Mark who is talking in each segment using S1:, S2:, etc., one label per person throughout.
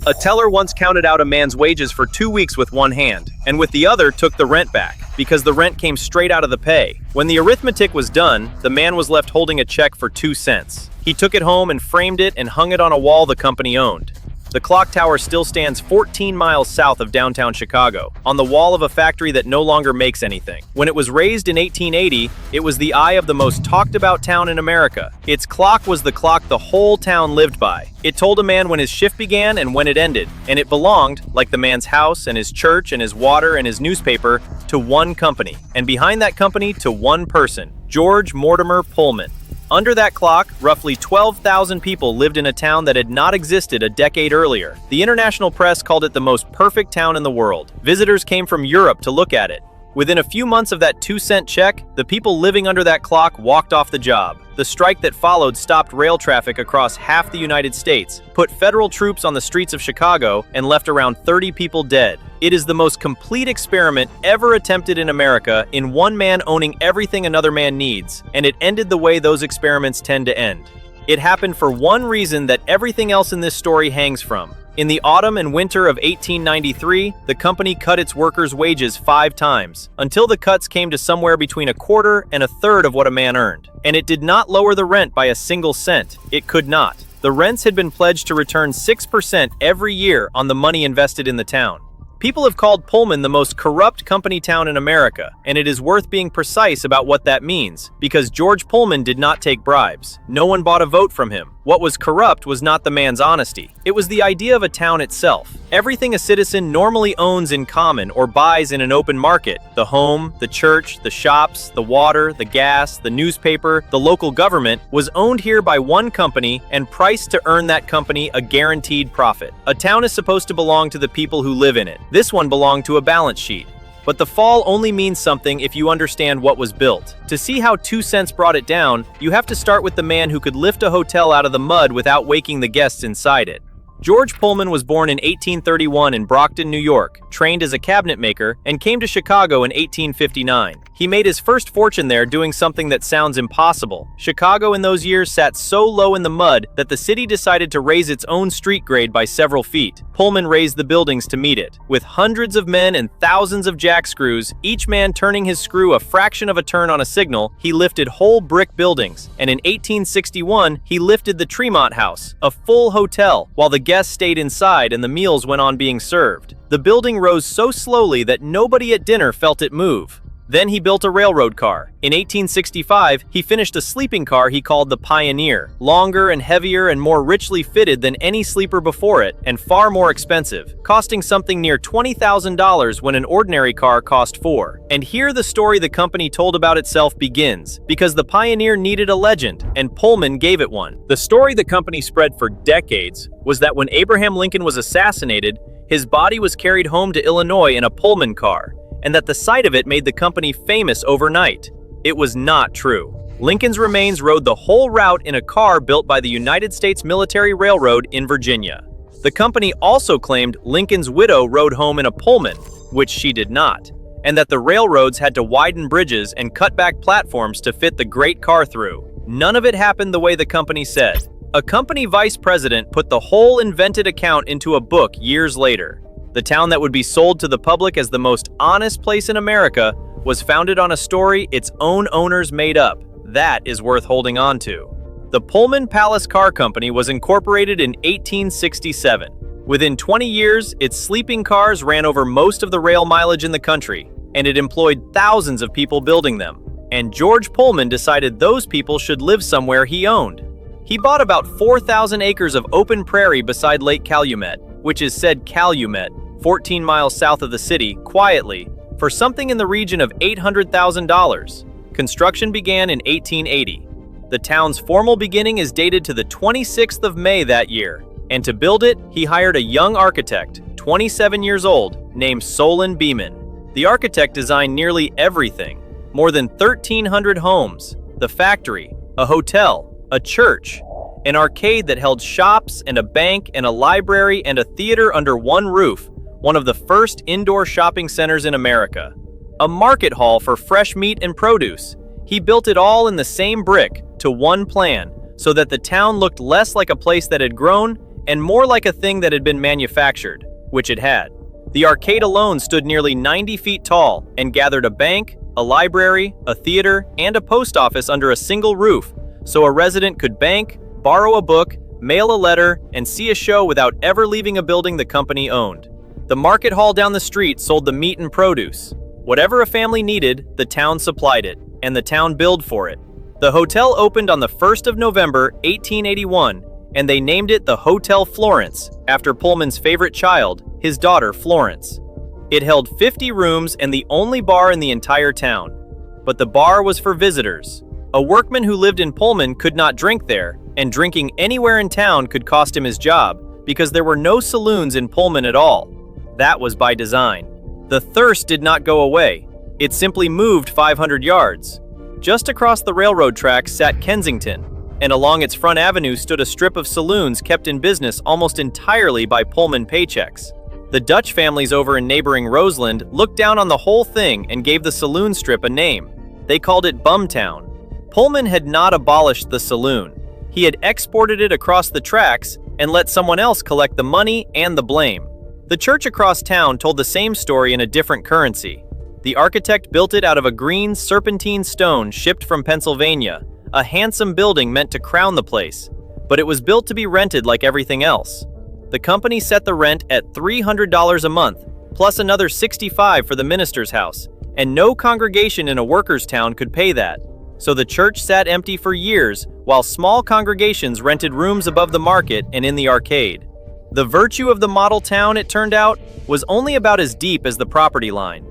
S1: A teller once counted out a man's wages for 2 weeks with one hand, and with the other took the rent back, because the rent came straight out of the pay. When the arithmetic was done, the man was left holding a check for 2 cents. He took it home and framed it and hung it on a wall the company owned. The clock tower still stands 14 miles south of downtown Chicago, on the wall of a factory that no longer makes anything. When it was raised in 1880, it was the eye of the most talked about town in America. Its clock was the clock the whole town lived by. It told a man when his shift began and when it ended, and it belonged, like the man's house and his church and his water and his newspaper, to one company, and behind that company to one person, George Mortimer Pullman. Under that clock, roughly 12,000 people lived in a town that had not existed a decade earlier. The international press called it the most perfect town in the world. Visitors came from Europe to look at it. Within a few months of that 2-cent check, the people living under that clock walked off the job. The strike that followed stopped rail traffic across half the United States, put federal troops on the streets of Chicago, and left around 30 people dead. It is the most complete experiment ever attempted in America, in one man owning everything another man needs, and it ended the way those experiments tend to end. It happened for one reason that everything else in this story hangs from. In the autumn and winter of 1893, the company cut its workers' wages 5 times, until the cuts came to somewhere between a quarter and a third of what a man earned. And it did not lower the rent by a single cent. It could not. The rents had been pledged to return 6% every year on the money invested in the town. People have called Pullman the most corrupt company town in America, and it is worth being precise about what that means, because George Pullman did not take bribes. No one bought a vote from him. What was corrupt was not the man's honesty. It was the idea of a town itself. Everything a citizen normally owns in common or buys in an open market, the home, the church, the shops, the water, the gas, the newspaper, the local government, was owned here by one company and priced to earn that company a guaranteed profit. A town is supposed to belong to the people who live in it. This one belonged to a balance sheet. But the fall only means something if you understand what was built. To see how 2 cents brought it down, you have to start with the man who could lift a hotel out of the mud without waking the guests inside it. George Pullman was born in 1831 in Brockton, New York, trained as a cabinet maker, and came to Chicago in 1859. He made his first fortune there doing something that sounds impossible. Chicago in those years sat so low in the mud that the city decided to raise its own street grade by several feet. Pullman raised the buildings to meet it. With hundreds of men and thousands of jack screws, each man turning his screw a fraction of a turn on a signal, he lifted whole brick buildings. And in 1861, he lifted the Tremont House, a full hotel, while the guests stayed inside and the meals went on being served. The building rose so slowly that nobody at dinner felt it move. Then he built a railroad car. In 1865, he finished a sleeping car he called the Pioneer, longer and heavier and more richly fitted than any sleeper before it, and far more expensive, costing something near $20,000 when an ordinary car cost $4,000. And here the story the company told about itself begins, because the Pioneer needed a legend, and Pullman gave it one. The story the company spread for decades was that when Abraham Lincoln was assassinated, his body was carried home to Illinois in a Pullman car, and that the sight of it made the company famous overnight. It was not true. Lincoln's remains rode the whole route in a car built by the United States Military Railroad in Virginia. The company also claimed Lincoln's widow rode home in a Pullman, which she did not, and that the railroads had to widen bridges and cut back platforms to fit the great car through. None of it happened the way the company said. A company vice president put the whole invented account into a book years later. The town that would be sold to the public as the most honest place in America was founded on a story its own owners made up. That is worth holding on to. The Pullman Palace Car Company was incorporated in 1867. Within 20 years, its sleeping cars ran over most of the rail mileage in the country, and it employed thousands of people building them. And George Pullman decided those people should live somewhere he owned. He bought about 4,000 acres of open prairie beside Lake Calumet, which is said Calumet, 14 miles south of the city, quietly, for something in the region of $800,000. Construction began in 1880. The town's formal beginning is dated to the 26th of May that year, and to build it, he hired a young architect, 27 years old, named Solon Beeman. The architect designed nearly everything: more than 1,300 homes, the factory, a hotel, a church, an arcade that held shops and a bank and a library and a theater under one roof, one of the first indoor shopping centers in America. A market hall for fresh meat and produce. He built it all in the same brick, to one plan, so that the town looked less like a place that had grown and more like a thing that had been manufactured, which it had. The arcade alone stood nearly 90 feet tall and gathered a bank, a library, a theater, and a post office under a single roof, so a resident could bank, borrow a book, mail a letter, and see a show without ever leaving a building the company owned. The market hall down the street sold the meat and produce. Whatever a family needed, the town supplied it, and the town billed for it. The hotel opened on the 1st of November, 1881, and they named it the Hotel Florence, after Pullman's favorite child, his daughter Florence. It held 50 rooms and the only bar in the entire town. But the bar was for visitors. A workman who lived in Pullman could not drink there, and drinking anywhere in town could cost him his job, because there were no saloons in Pullman at all. That was by design. The thirst did not go away. It simply moved 500 yards. Just across the railroad tracks sat Kensington, and along its front avenue stood a strip of saloons kept in business almost entirely by Pullman paychecks. The Dutch families over in neighboring Roseland looked down on the whole thing and gave the saloon strip a name. They called it Bumtown. Pullman had not abolished the saloon. He had exported it across the tracks and let someone else collect the money and the blame. The church across town told the same story in a different currency. The architect built it out of a green serpentine stone shipped from Pennsylvania, a handsome building meant to crown the place, but it was built to be rented like everything else. The company set the rent at $300 a month, plus another $65 for the minister's house, and no congregation in a workers' town could pay that. So the church sat empty for years, while small congregations rented rooms above the market and in the arcade. The virtue of the model town, it turned out, was only about as deep as the property line.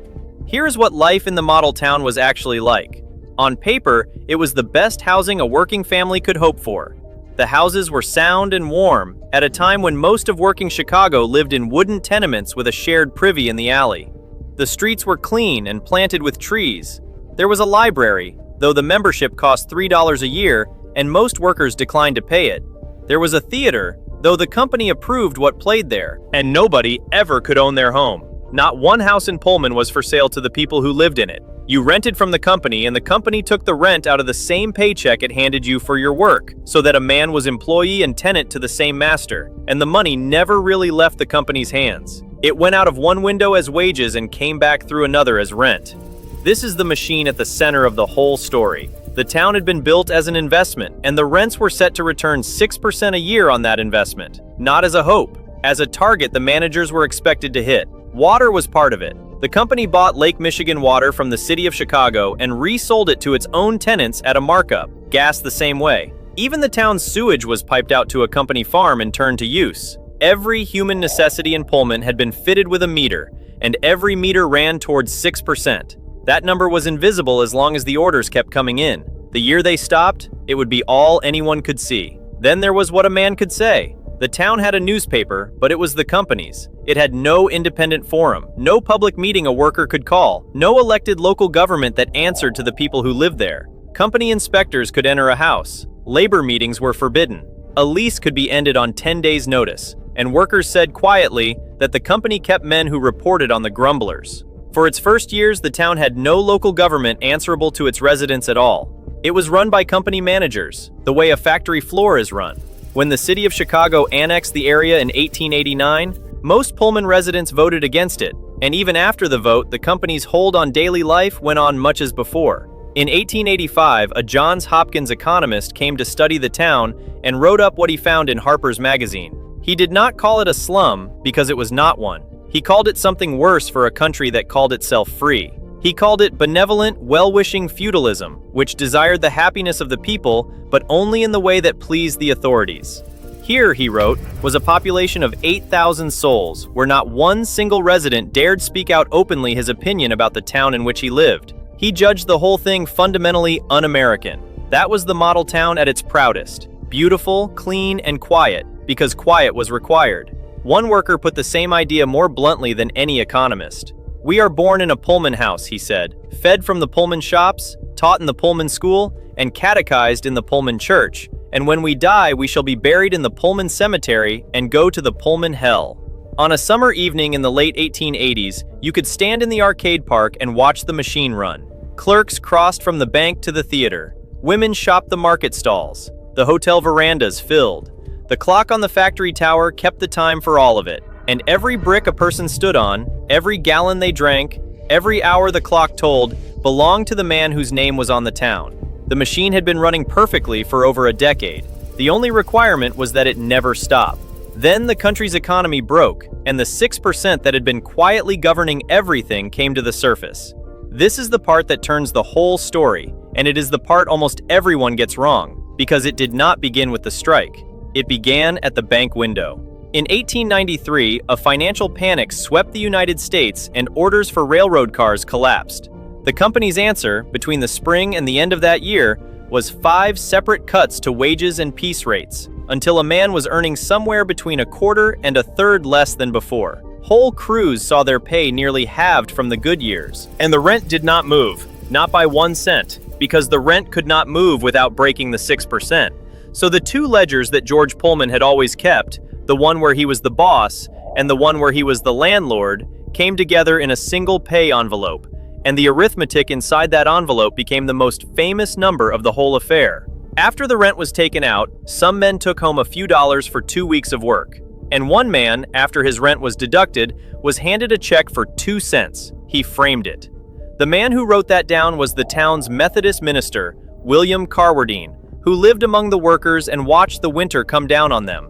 S1: Here's what life in the model town was actually like. On paper, it was the best housing a working family could hope for. The houses were sound and warm, at a time when most of working Chicago lived in wooden tenements with a shared privy in the alley. The streets were clean and planted with trees. There was a library, though the membership cost $3 a year, and most workers declined to pay it. There was a theater, though the company approved what played there, and nobody ever could own their home. Not one house in Pullman was for sale to the people who lived in it. You rented from the company, and the company took the rent out of the same paycheck it handed you for your work, so that a man was employee and tenant to the same master, and the money never really left the company's hands. It went out of one window as wages and came back through another as rent. This is the machine at the center of the whole story. The town had been built as an investment, and the rents were set to return 6% a year on that investment, not as a hope. As a target the managers were expected to hit. Water was part of it. The company bought Lake Michigan water from the city of Chicago and resold it to its own tenants at a markup. Gas the same way. Even the town's sewage was piped out to a company farm and turned to use. Every human necessity in Pullman had been fitted with a meter, and every meter ran towards 6%. That number was invisible as long as the orders kept coming in. The year they stopped, it would be all anyone could see. Then there was what a man could say. The town had a newspaper, but it was the company's. It had no independent forum, no public meeting a worker could call, no elected local government that answered to the people who lived there. Company inspectors could enter a house. Labor meetings were forbidden. A lease could be ended on 10 days' notice, and workers said quietly that the company kept men who reported on the grumblers. For its first years, the town had no local government answerable to its residents at all. It was run by company managers, the way a factory floor is run. When the city of Chicago annexed the area in 1889, most Pullman residents voted against it, and even after the vote, the company's hold on daily life went on much as before. In 1885, a Johns Hopkins economist came to study the town and wrote up what he found in Harper's Magazine. He did not call it a slum because it was not one. He called it something worse for a country that called itself free. He called it benevolent, well-wishing feudalism, which desired the happiness of the people, but only in the way that pleased the authorities. Here, he wrote, was a population of 8,000 souls, where not one single resident dared speak out openly his opinion about the town in which he lived. He judged the whole thing fundamentally un-American. That was the model town at its proudest. Beautiful, clean, and quiet, because quiet was required. One worker put the same idea more bluntly than any economist. "We are born in a Pullman house," he said, "fed from the Pullman shops, taught in the Pullman school, and catechized in the Pullman church. And when we die, we shall be buried in the Pullman cemetery and go to the Pullman hell." On a summer evening in the late 1880s, you could stand in the arcade park and watch the machine run. Clerks crossed from the bank to the theater. Women shopped the market stalls. The hotel verandas filled. The clock on the factory tower kept the time for all of it, and every brick a person stood on, every gallon they drank, every hour the clock told, belonged to the man whose name was on the town. The machine had been running perfectly for over a decade. The only requirement was that it never stop. Then the country's economy broke, and the 6% that had been quietly governing everything came to the surface. This is the part that turns the whole story, and it is the part almost everyone gets wrong, because it did not begin with the strike. It began at the bank window. In 1893, a financial panic swept the United States and orders for railroad cars collapsed. The company's answer, between the spring and the end of that year, was 5 separate cuts to wages and piece rates, until a man was earning somewhere between a quarter and a third less than before. Whole crews saw their pay nearly halved from the good years. And the rent did not move, not by 1 cent, because the rent could not move without breaking the 6%. So the two ledgers that George Pullman had always kept, the one where he was the boss and the one where he was the landlord, came together in a single pay envelope, and the arithmetic inside that envelope became the most famous number of the whole affair. After the rent was taken out, some men took home a few dollars for 2 weeks of work, and one man, after his rent was deducted, was handed a check for 2 cents. He framed it. The man who wrote that down was the town's Methodist minister, William Carwardine, who lived among the workers and watched the winter come down on them.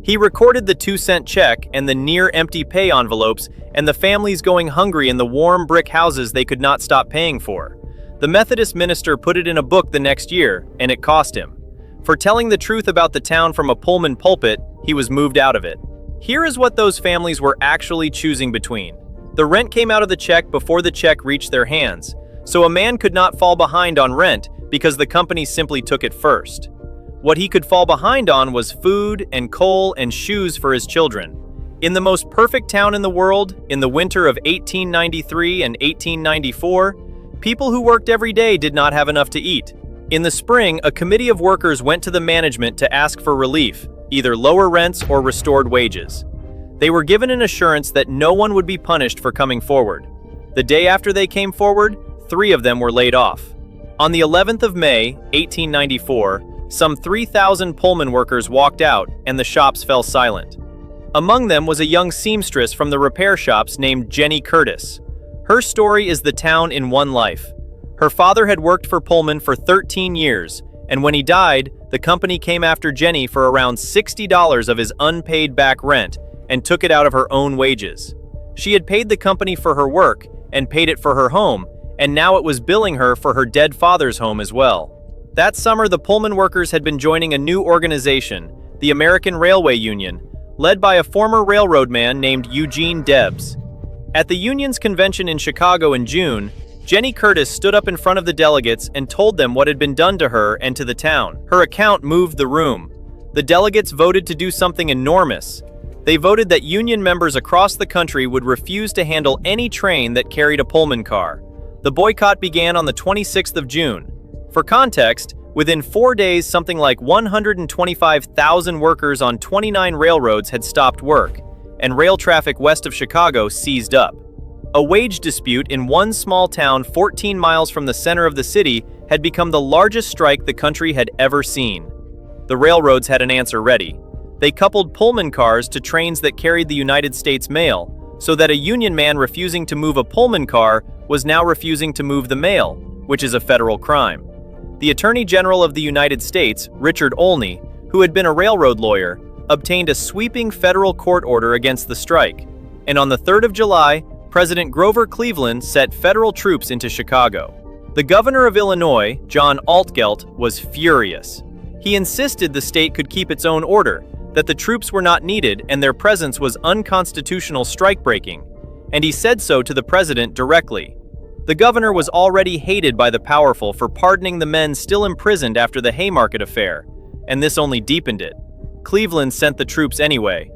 S1: He recorded the 2-cent check and the near-empty pay envelopes and the families going hungry in the warm brick houses they could not stop paying for. The Methodist minister put it in a book the next year, and it cost him. For telling the truth about the town from a Pullman pulpit, he was moved out of it. Here is what those families were actually choosing between. The rent came out of the check before the check reached their hands, so a man could not fall behind on rent because the company simply took it first. What he could fall behind on was food and coal and shoes for his children. In the most perfect town in the world, in the winter of 1893 and 1894, people who worked every day did not have enough to eat. In the spring, a committee of workers went to the management to ask for relief, either lower rents or restored wages. They were given an assurance that no one would be punished for coming forward. The day after they came forward, 3 of them were laid off. On the 11th of May, 1894, some 3,000 Pullman workers walked out and the shops fell silent. Among them was a young seamstress from the repair shops named Jennie Curtis. Her story is the town in one life. Her father had worked for Pullman for 13 years, and when he died, the company came after Jennie for around $60 of his unpaid back rent and took it out of her own wages. She had paid the company for her work and paid it for her home, and now it was billing her for her dead father's home as well. That summer, the Pullman workers had been joining a new organization, the American Railway Union, led by a former railroad man named Eugene Debs. At the union's convention in Chicago in June, Jennie Curtis stood up in front of the delegates and told them what had been done to her and to the town. Her account moved the room. The delegates voted to do something enormous. They voted that union members across the country would refuse to handle any train that carried a Pullman car. The boycott began on the 26th of June. For context, within 4 days, something like 125,000 workers on 29 railroads had stopped work, and rail traffic west of Chicago seized up. A wage dispute in one small town 14 miles from the center of the city had become the largest strike the country had ever seen. The railroads had an answer ready. They coupled Pullman cars to trains that carried the United States mail, so that a union man refusing to move a Pullman car was now refusing to move the mail, which is a federal crime. The Attorney General of the United States, Richard Olney, who had been a railroad lawyer, obtained a sweeping federal court order against the strike, and on the 3rd of July, President Grover Cleveland sent federal troops into Chicago. The governor of Illinois, John Altgeld, was furious. He insisted the state could keep its own order, that the troops were not needed and their presence was unconstitutional strike-breaking, and he said so to the president directly. The governor was already hated by the powerful for pardoning the men still imprisoned after the Haymarket affair, and this only deepened it. Cleveland sent the troops anyway.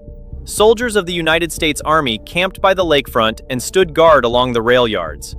S1: Soldiers of the United States Army camped by the lakefront and stood guard along the rail yards.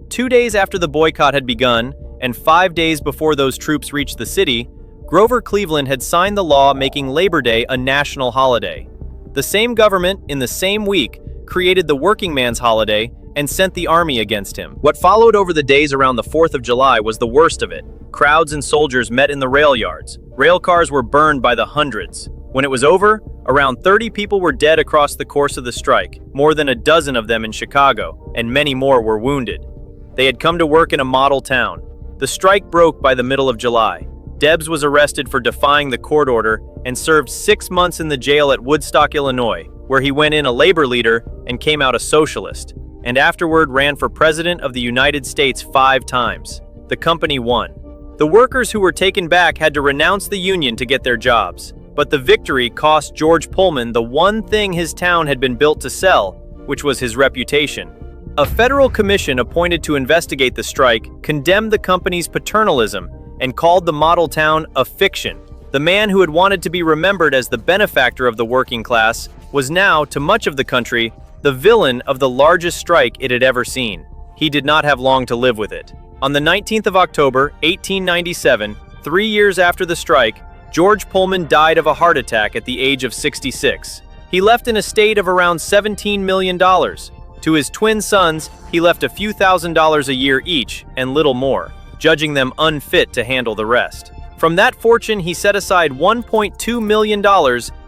S1: 2 days after the boycott had begun, and 5 days before those troops reached the city, Grover Cleveland had signed the law making Labor Day a national holiday. The same government, in the same week, created the working man's holiday and sent the army against him. What followed over the days around the 4th of July was the worst of it. Crowds and soldiers met in the rail yards. Rail cars were burned by the hundreds. When it was over, around 30 people were dead across the course of the strike, more than a dozen of them in Chicago, and many more were wounded. They had come to work in a model town. The strike broke by the middle of July. Debs was arrested for defying the court order and served 6 months in the jail at Woodstock, Illinois, where he went in a labor leader and came out a socialist, and afterward ran for president of the United States 5 times. The company won. The workers who were taken back had to renounce the union to get their jobs, but the victory cost George Pullman the one thing his town had been built to sell, which was his reputation. A federal commission appointed to investigate the strike condemned the company's paternalism and called the model town a fiction. The man who had wanted to be remembered as the benefactor of the working class was now, to much of the country, the villain of the largest strike it had ever seen. He did not have long to live with it. On the 19th of October, 1897, 3 years after the strike, George Pullman died of a heart attack at the age of 66. He left an estate of around $17 million. To his twin sons, he left a few $1,000s a year each, and little more, judging them unfit to handle the rest. From that fortune, he set aside $1.2 million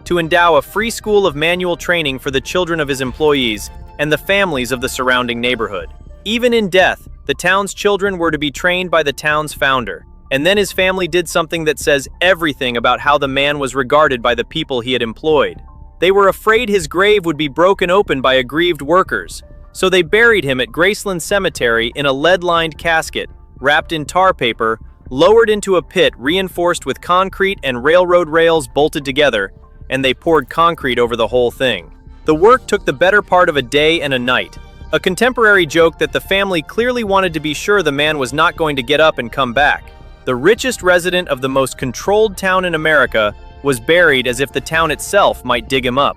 S1: to endow a free school of manual training for the children of his employees and the families of the surrounding neighborhood. Even in death, the town's children were to be trained by the town's founder. And then his family did something that says everything about how the man was regarded by the people he had employed. They were afraid his grave would be broken open by aggrieved workers, so they buried him at Graceland Cemetery in a lead-lined casket, wrapped in tar paper, lowered into a pit reinforced with concrete and railroad rails bolted together, and they poured concrete over the whole thing. The work took the better part of a day and a night. A contemporary joke that the family clearly wanted to be sure the man was not going to get up and come back. The richest resident of the most controlled town in America was buried as if the town itself might dig him up.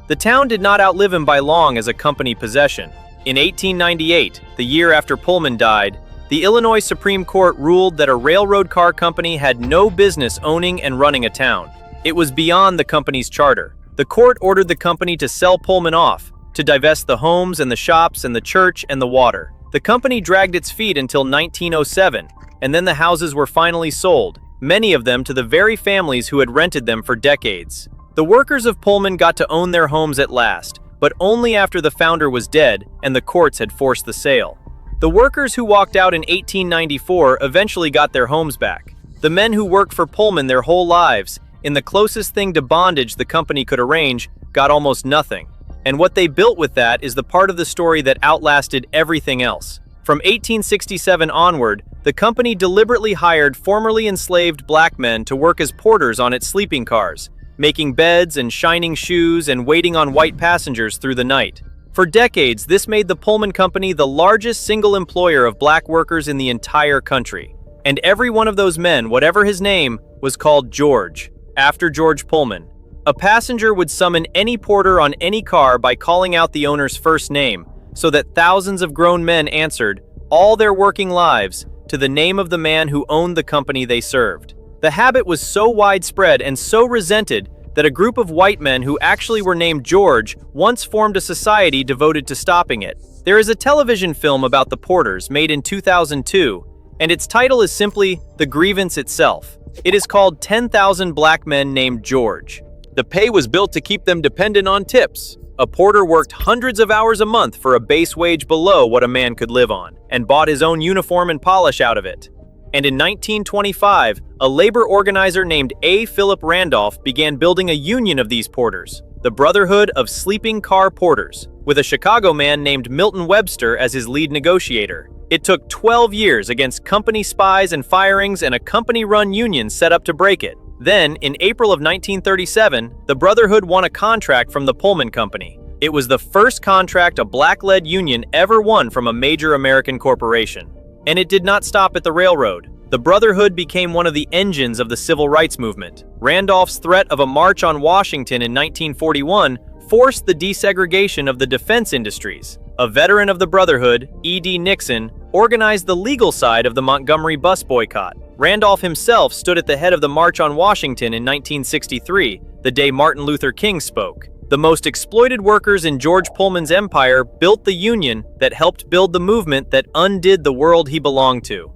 S1: The town did not outlive him by long as a company possession. In 1898, the year after Pullman died, the Illinois Supreme Court ruled that a railroad car company had no business owning and running a town. It was beyond the company's charter. The court ordered the company to sell Pullman off, to divest the homes and the shops and the church and the water. The company dragged its feet until 1907, and then the houses were finally sold, many of them to the very families who had rented them for decades. The workers of Pullman got to own their homes at last, but only after the founder was dead and the courts had forced the sale. The workers who walked out in 1894 eventually got their homes back. The men who worked for Pullman their whole lives, in the closest thing to bondage the company could arrange, got almost nothing. And what they built with that is the part of the story that outlasted everything else. From 1867 onward, the company deliberately hired formerly enslaved black men to work as porters on its sleeping cars, making beds and shining shoes and waiting on white passengers through the night. For decades, this made the Pullman Company the largest single employer of black workers in the entire country. And every one of those men, whatever his name, was called George, after George Pullman. A passenger would summon any porter on any car by calling out the owner's first name, so that thousands of grown men answered, all their working lives, to the name of the man who owned the company they served. The habit was so widespread and so resented that a group of white men who actually were named George once formed a society devoted to stopping it. There is a television film about the porters made in 2002, and its title is simply The Grievance Itself. It is called 10,000 Black Men Named George. The pay was built to keep them dependent on tips. A porter worked hundreds of hours a month for a base wage below what a man could live on, and bought his own uniform and polish out of it. And in 1925, a labor organizer named A. Philip Randolph began building a union of these porters, the Brotherhood of Sleeping Car Porters, with a Chicago man named Milton Webster as his lead negotiator. It took 12 years against company spies and firings and a company-run union set up to break it. Then, in April of 1937, the Brotherhood won a contract from the Pullman Company. It was the first contract a black-led union ever won from a major American corporation. And it did not stop at the railroad. The Brotherhood became one of the engines of the civil rights movement. Randolph's threat of a march on Washington in 1941 forced the desegregation of the defense industries. A veteran of the Brotherhood, E.D. Nixon, organized the legal side of the Montgomery bus boycott. Randolph himself stood at the head of the March on Washington in 1963, the day Martin Luther King spoke. The most exploited workers in George Pullman's empire built the union that helped build the movement that undid the world he belonged to.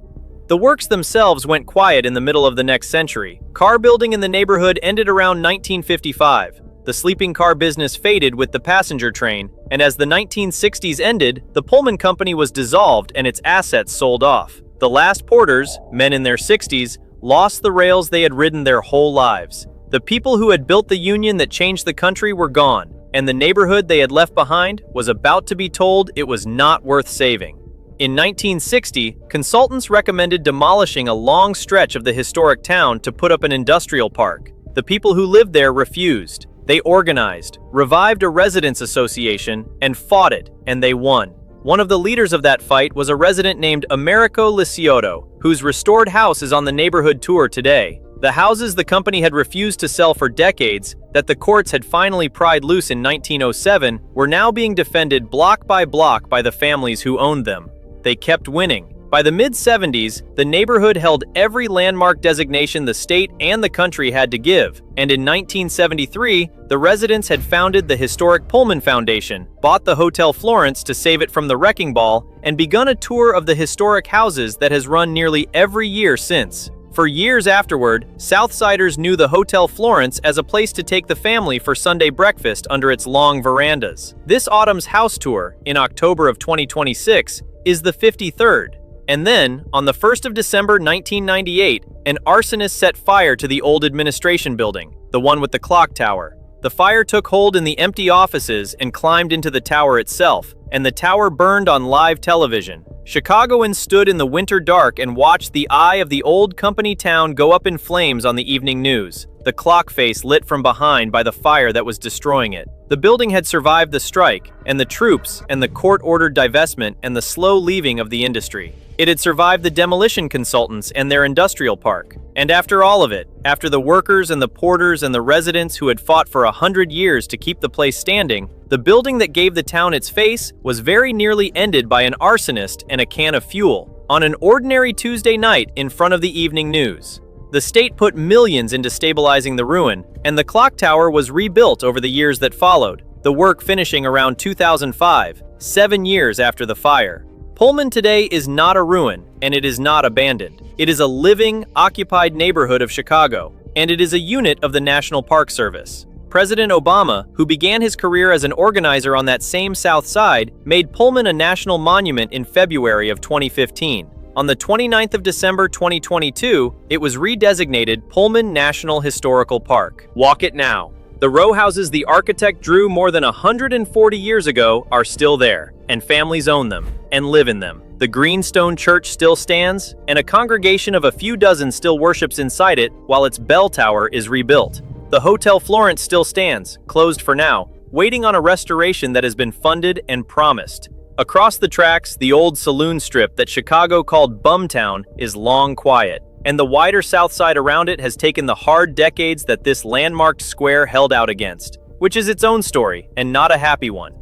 S1: The works themselves went quiet in the middle of the next century. Car building in the neighborhood ended around 1955. The sleeping car business faded with the passenger train, and as the 1960s ended, the Pullman Company was dissolved and its assets sold off. The last porters, men in their 60s, lost the rails they had ridden their whole lives. The people who had built the union that changed the country were gone, and the neighborhood they had left behind was about to be told it was not worth saving. In 1960, consultants recommended demolishing a long stretch of the historic town to put up an industrial park. The people who lived there refused. They organized, revived a residents' association, and fought it, and they won. One of the leaders of that fight was a resident named Americo Lisiotto, whose restored house is on the neighborhood tour today. The houses the company had refused to sell for decades, that the courts had finally pried loose in 1907, were now being defended block by the families who owned them. They kept winning. By the mid-70s, the neighborhood held every landmark designation the state and the country had to give, and in 1973, the residents had founded the historic Pullman Foundation, bought the Hotel Florence to save it from the wrecking ball, and begun a tour of the historic houses that has run nearly every year since. For years afterward, Southsiders knew the Hotel Florence as a place to take the family for Sunday breakfast under its long verandas. This autumn's house tour, in October of 2026, is the 53rd. And then, on the 1st of December 1998, an arsonist set fire to the old administration building, the one with the clock tower. The fire took hold in the empty offices and climbed into the tower itself, and the tower burned on live television. Chicagoans stood in the winter dark and watched the eye of the old company town go up in flames on the evening news, the clock face lit from behind by the fire that was destroying it. The building had survived the strike, and the troops, and the court-ordered divestment, and the slow leaving of the industry. It had survived the demolition consultants and their industrial park. And after all of it, after the workers and the porters and the residents who had fought for 100 years to keep the place standing, the building that gave the town its face was very nearly ended by an arsonist and a can of fuel on an ordinary Tuesday night in front of the evening news. The state put millions into stabilizing the ruin, and the clock tower was rebuilt over the years that followed, the work finishing around 2005, 7 years after the fire. Pullman today is not a ruin, and it is not abandoned. It is a living, occupied neighborhood of Chicago, and it is a unit of the National Park Service. President Obama, who began his career as an organizer on that same South Side, made Pullman a national monument in February of 2015. On the 29th of December 2022, it was redesignated Pullman National Historical Park. Walk it now. The row houses the architect drew more than 140 years ago are still there, and families own them and live in them. The greenstone church still stands, and a congregation of a few dozen still worships inside it while its bell tower is rebuilt. The Hotel Florence still stands, closed for now, waiting on a restoration that has been funded and promised. Across the tracks, the old saloon strip that Chicago called Bumtown is long quiet, and the wider South Side around it has taken the hard decades that this landmarked square held out against, which is its own story, and not a happy one.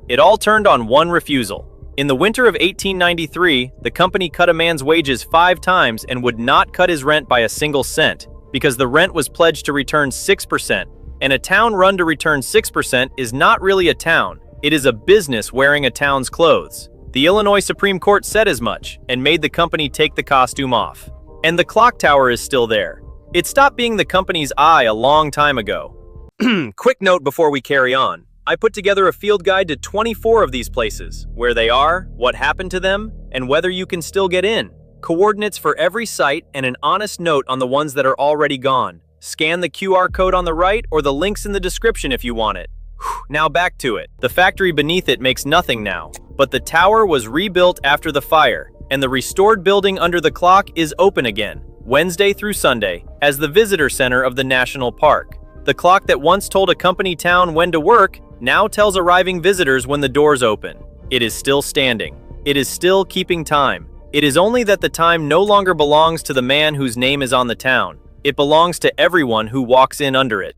S1: It all turned on one refusal. In the winter of 1893, the company cut a man's wages 5 times and would not cut his rent by a single cent, because the rent was pledged to return 6%, and a town run to return 6% is not really a town, it is a business wearing a town's clothes. The Illinois Supreme Court said as much, and made the company take the costume off. And the clock tower is still there. It stopped being the company's eye a long time ago. Quick note before we carry on. I put together a field guide to 24 of these places, where they are, what happened to them, and whether you can still get in. Coordinates for every site and an honest note on the ones that are already gone. Scan the QR code on the right or the links in the description if you want it. Now back to it. The factory beneath it makes nothing now, but the tower was rebuilt after the fire, and the restored building under the clock is open again, Wednesday through Sunday, as the visitor center of the national park. The clock that once told a company town when to work now tells arriving visitors when the doors open. It is still standing. It is still keeping time. It is only that the time no longer belongs to the man whose name is on the town. It belongs to everyone who walks in under it.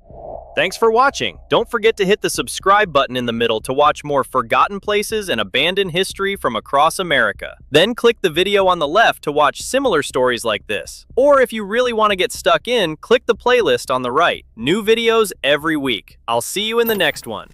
S1: Thanks for watching. Don't forget to hit the subscribe button in the middle to watch more forgotten places and abandoned history from across America. Then click the video on the left to watch similar stories like this. Or if you really want to get stuck in, click the playlist on the right. New videos every week. I'll see you in the next one.